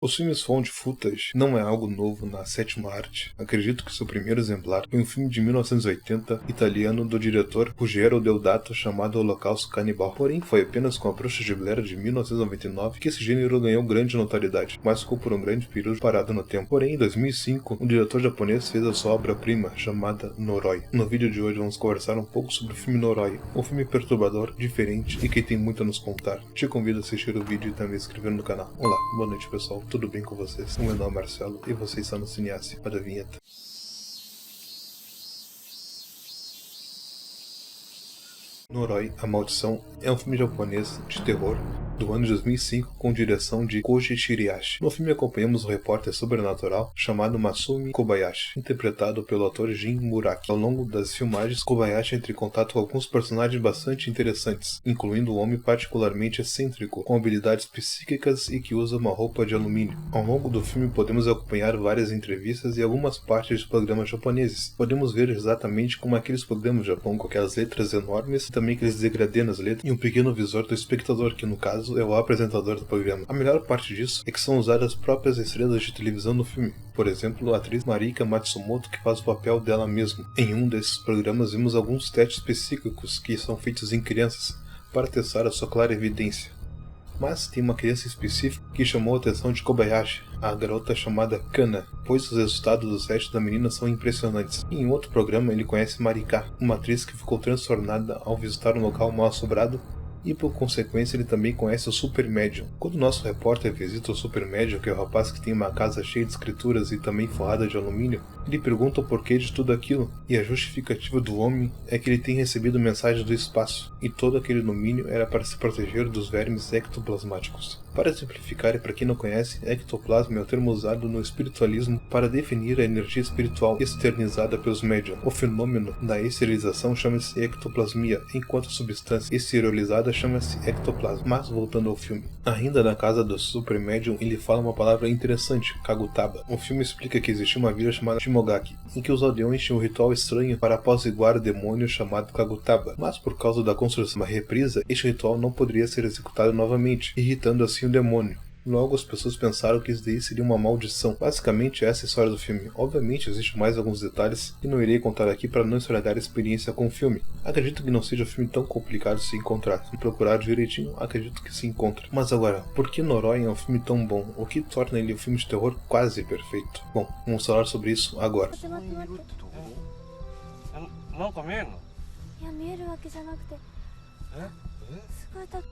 Os filmes found footage não é algo novo na sétima arte. Acredito que seu primeiro exemplar foi um filme de 1980 italiano do diretor Ruggero Deodato chamado Holocausto Canibal. Porém, foi apenas com A Bruxa de Blair de 1999 que esse gênero ganhou grande notoriedade, mas ficou por um grande período parado no tempo. Porém, em 2005, um diretor japonês fez a sua obra-prima chamada Noroi. No vídeo de hoje vamos conversar um pouco sobre o filme Noroi, um filme perturbador, diferente e que tem muito a nos contar. Te convido a assistir o vídeo e também se inscrever no canal. Olá, boa noite pessoal. Tudo bem com vocês? O meu nome é Marcelo e vocês estão no Cineassi. Para a vinheta. Noroi, A Maldição é um filme japonês de terror do ano de 2005 com direção de Koji Shiriashi. No filme acompanhamos um repórter sobrenatural chamado Masumi Kobayashi, interpretado pelo ator Jin Muraki. Ao longo das filmagens, Kobayashi entra em contato com alguns personagens bastante interessantes, incluindo um homem particularmente excêntrico, com habilidades psíquicas e que usa uma roupa de alumínio. Ao longo do filme podemos acompanhar várias entrevistas e algumas partes de programas japoneses. Podemos ver exatamente como aqueles programas do Japão com aquelas letras enormes e também aqueles degradê nas letras e um pequeno visor do espectador, que no caso é o apresentador do programa. A melhor parte disso é que são usadas as próprias estrelas de televisão no filme. Por exemplo, a atriz Marika Matsumoto, que faz o papel dela mesma. Em um desses programas vimos alguns testes psíquicos que são feitos em crianças para testar a sua clara evidência. Mas tem uma criança específica que chamou a atenção de Kobayashi, a garota chamada Kana, pois os resultados dos testes da menina são impressionantes. Em outro programa ele conhece Marika, uma atriz que ficou transtornada ao visitar um local mal assombrado, e por consequência ele também conhece o Super Médium. Quando o nosso repórter visita o Super Médium, que é o rapaz que tem uma casa cheia de escrituras e também forrada de alumínio, ele pergunta o porquê de tudo aquilo, e a justificativa do homem é que ele tem recebido mensagens do espaço, e todo aquele alumínio era para se proteger dos vermes ectoplasmáticos. Para simplificar e para quem não conhece, ectoplasma é o termo usado no espiritualismo para definir a energia espiritual externizada pelos médiums. O fenômeno da esterilização chama-se ectoplasmia, enquanto a substância esterilizada chama-se ectoplasma. Mas voltando ao filme, ainda na casa do Super Médium, ele fala uma palavra interessante, Kagutaba. O filme explica que existia uma vila chamada Shimogaki, em que os aldeões tinham um ritual estranho para apaziguar o demônio chamado Kagutaba. Mas por causa da construção de uma reprisa, este ritual não poderia ser executado novamente, irritando assim o demônio. Logo as pessoas pensaram que isso daí seria uma maldição. Basicamente essa é a história do filme. Obviamente existem mais alguns detalhes que não irei contar aqui para não estragar a experiência com o filme. Acredito que não seja um filme tão complicado de se encontrar. Se procurar direitinho, acredito que se encontra. Mas agora, por que Noroi é um filme tão bom? O que torna ele um filme de terror quase perfeito? Bom, vamos falar sobre isso agora.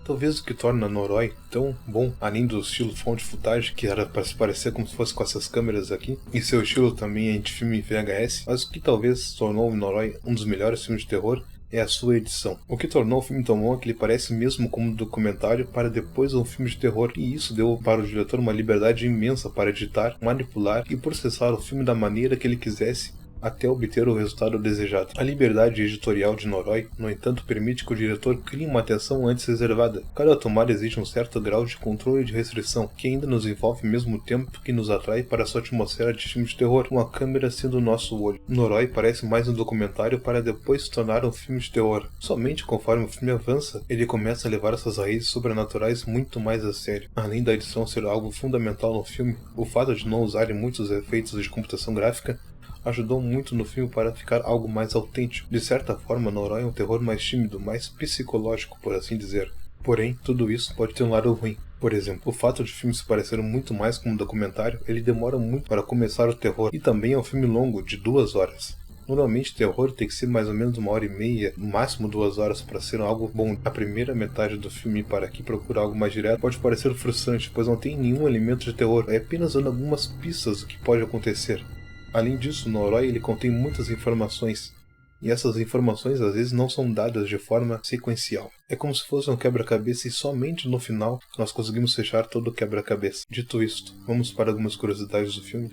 Talvez o que torna Noroi tão bom, além do estilo found footage, que era para se parecer como se fosse com essas câmeras aqui, e seu estilo também é de filme VHS, mas o que talvez tornou o Noroi um dos melhores filmes de terror é a sua edição. O que tornou o filme tão bom é que ele parece mesmo como um documentário para depois um filme de terror, e isso deu para o diretor uma liberdade imensa para editar, manipular e processar o filme da maneira que ele quisesse, até obter o resultado desejado. A liberdade editorial de Noroi, no entanto, permite que o diretor crie uma atenção antes reservada. Cada tomada exige um certo grau de controle e de restrição, que ainda nos envolve ao mesmo tempo que nos atrai para sua atmosfera de filme de terror, com a câmera sendo o nosso olho. Noroi parece mais um documentário para depois se tornar um filme de terror. Somente conforme o filme avança, ele começa a levar essas raízes sobrenaturais muito mais a sério. Além da edição ser algo fundamental no filme, o fato de não usarem muitos efeitos de computação gráfica ajudou muito no filme para ficar algo mais autêntico. De certa forma, Noroi é um terror mais tímido, mais psicológico, por assim dizer. Porém, tudo isso pode ter um lado ruim. Por exemplo, o fato de o filme se parecer muito mais como um documentário, ele demora muito para começar o terror, e também é um filme longo, de 2 horas. Normalmente, terror tem que ser mais ou menos 1h30, no máximo 2 horas para ser algo bom. A primeira metade do filme para quem procura algo mais direto pode parecer frustrante, pois não tem nenhum elemento de terror, é apenas dando algumas pistas do que pode acontecer. Além disso, Noroi ele contém muitas informações, e essas informações às vezes não são dadas de forma sequencial. É como se fosse um quebra-cabeça e somente no final nós conseguimos fechar todo o quebra-cabeça. Dito isto, vamos para algumas curiosidades do filme.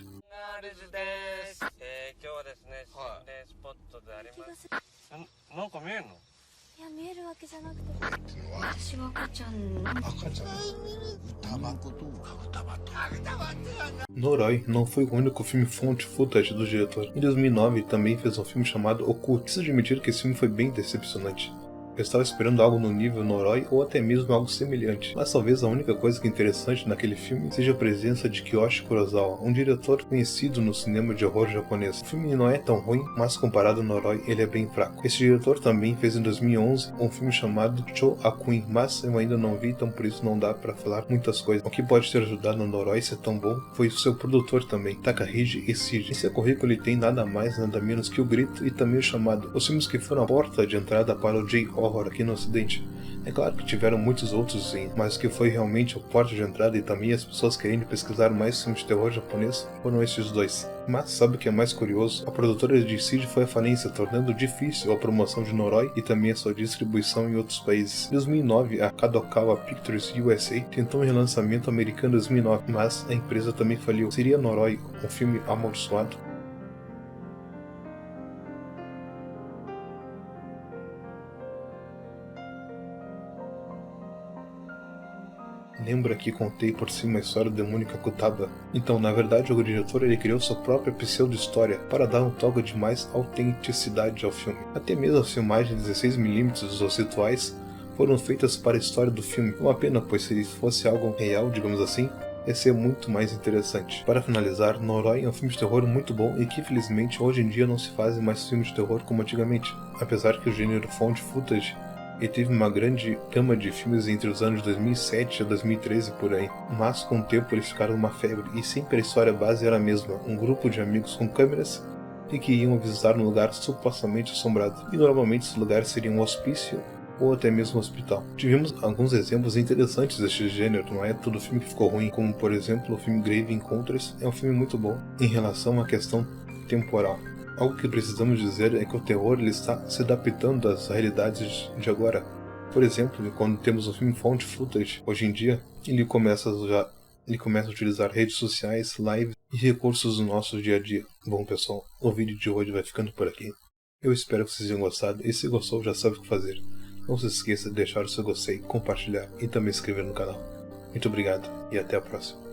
Noroi não foi o único filme found footage do diretor. Em 2009 também fez um filme chamado Oku. Preciso admitir que esse filme foi bem decepcionante. Eu estava esperando algo no nível Noroi ou até mesmo algo semelhante, mas talvez a única coisa que é interessante naquele filme seja a presença de Kiyoshi Kurosawa, um diretor conhecido no cinema de horror japonês. O filme não é tão ruim, mas comparado ao Noroi, ele é bem fraco. Esse diretor também fez em 2011 um filme chamado Cho Akuen, mas eu ainda não vi, então por isso não dá para falar muitas coisas. O que pode ter ajudado no Noroi ser tão bom foi o seu produtor também, Takahiji Esiji. Em seu currículo ele tem nada mais nada menos que O Grito e também O Chamado, os filmes que foram a porta de entrada para o J-Horror aqui no ocidente. É claro que tiveram muitos outros sim, mas o que foi realmente a porta de entrada e também as pessoas querendo pesquisar mais filmes de terror japonês foram esses dois. Mas sabe o que é mais curioso? A produtora de Esiji foi à falência, tornando difícil a promoção de Noroi e também a sua distribuição em outros países. Em 2009, a Kadokawa Pictures USA tentou um relançamento americano em 2009, mas a empresa também faliu. Seria Noroi um filme amaldiçoado? Lembra que contei por cima a história do demônio Kakutaba? Então, na verdade, o diretor ele criou sua própria pseudo-história para dar um toque de mais autenticidade ao filme. Até mesmo as filmagens 16mm dos rituais foram feitas para a história do filme. Uma pena, pois se fosse algo real, digamos assim, ia ser muito mais interessante. Para finalizar, Noroi é um filme de terror muito bom e que felizmente hoje em dia não se fazem mais filmes de terror como antigamente. Apesar que o gênero found footage e teve uma grande gama de filmes entre os anos 2007 a 2013 por aí, mas com o tempo eles ficaram uma febre e sempre a história base era a mesma, um grupo de amigos com câmeras e que iam visitar um lugar supostamente assombrado, e normalmente esse lugar seria um hospício ou até mesmo um hospital. Tivemos alguns exemplos interessantes deste gênero, não é todo filme que ficou ruim, como por exemplo o filme Grave Encounters é um filme muito bom em relação à questão temporal. Algo que precisamos dizer é que o terror ele está se adaptando às realidades de agora. Por exemplo, quando temos o filme found footage, hoje em dia, ele começa a utilizar redes sociais, lives e recursos do nosso dia a dia. Bom pessoal, o vídeo de hoje vai ficando por aqui. Eu espero que vocês tenham gostado e se gostou já sabe o que fazer. Não se esqueça de deixar o seu gostei, compartilhar e também se inscrever no canal. Muito obrigado e até a próxima.